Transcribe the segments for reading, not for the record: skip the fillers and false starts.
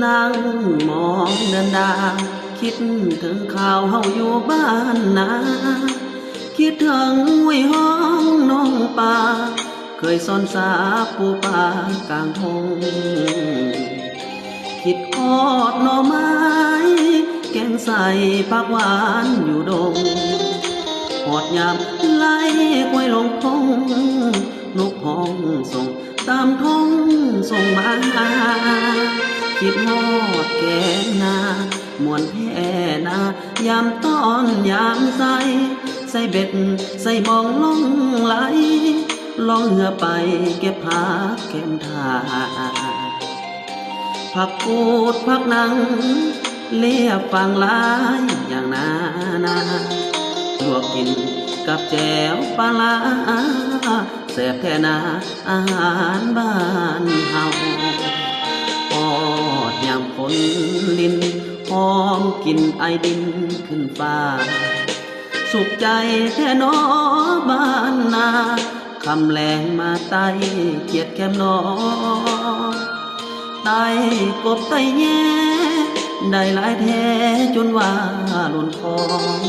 นั่งมองเดินดาคิดถึงข่าวเฮาอยู่บ้านนาคิดถึงห้วยห้องน้องป่าเคยซ่อนสาปูป่ากลางทงคิดทอดหน่อไม้แกงใส่ผักหวานอยู่ดงหอดยามไล่กล้วยลงพงนกห้องส่งตามท้องส่งมาคิดฮอดแกงนามวนแพ่นายามต้อนยามใส่เบ็ดใส่มองลงไหลล่องเหือไปเก็บผักแก้มทาผักกูดผักนังเลียบฟังหลายอย่างนาลวกกินกับแจ่วปลาร้าแซ่บแท้นาอาหารบ้านเฮาพอดยามฝนลินหอมกินไอดินขึ้นฟ้าสุขใจแท้น้อบ้านนาคำแรงมาไต่เกียดแคมนอไต่กบไต่แย่ได้หลายแท้จนว่าหล่นคอง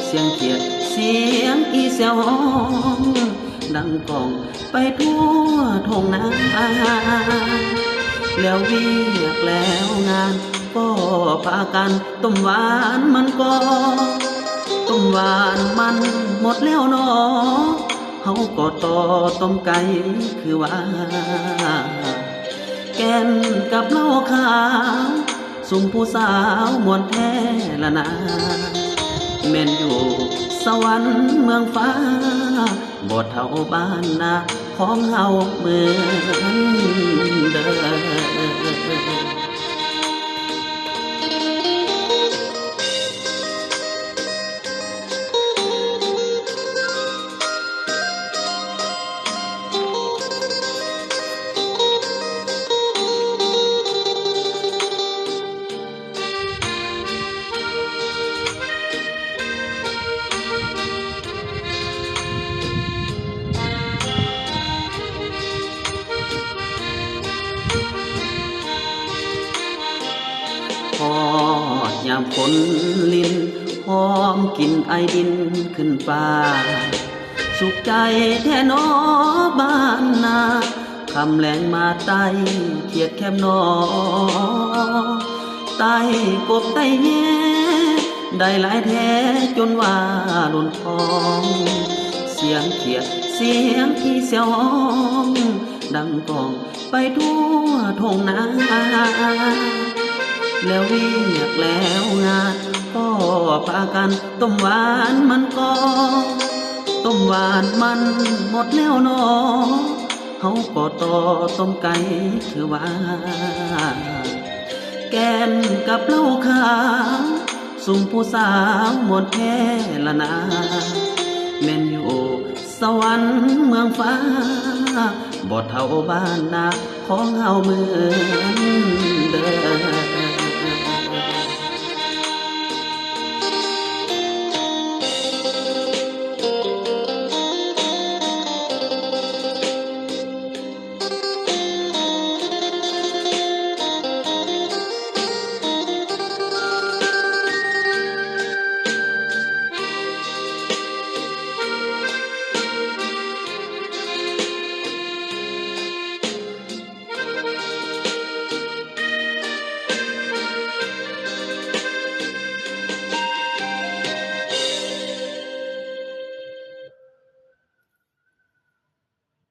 เสียงเกียดเสียงอีเสียวห้องดังก้องไปทั่วทงนาแล้วเวียกแล้วงานก็พากันต้มหวานมันก็ต้มหวานมันหมดแล้วเนาะเฮาก็ต่อต้มไก่คือว่าแกนกับเหล้าขาวสุ่มผู้สาวมวนแท้ละนาแม่นอยู่สวรรค์เมืองฟ้าบ่เท่าบ้านนาของเฮาเหมือนเดิมพอดยามฝนลินหอมกินไอดินขึ้นฟ้าสุขใจแท้น้อบ้านนาคำแรงมาไต่เขียดแคมนอไต่กบไต่แย่ได้หลายแท้จนว่าหล่นทองเสียงเขียดเสียงที่เสียวห้องดังก้องไปทั่วทงนาแล้วเวียกแล้วงานก็พากันต้มหวานมันก็ต้มหวานมันหมดแล้วเนาะเฮาก็ต่อต้มไก่คือว่าแกนกับเหล้าขาวสุ่มผู้สาวหมดแท้ละนาแม่นอยู่สวรรค์เมืองฟ้าบ่เท่าบ้านนาของเฮาเหมือนเดิม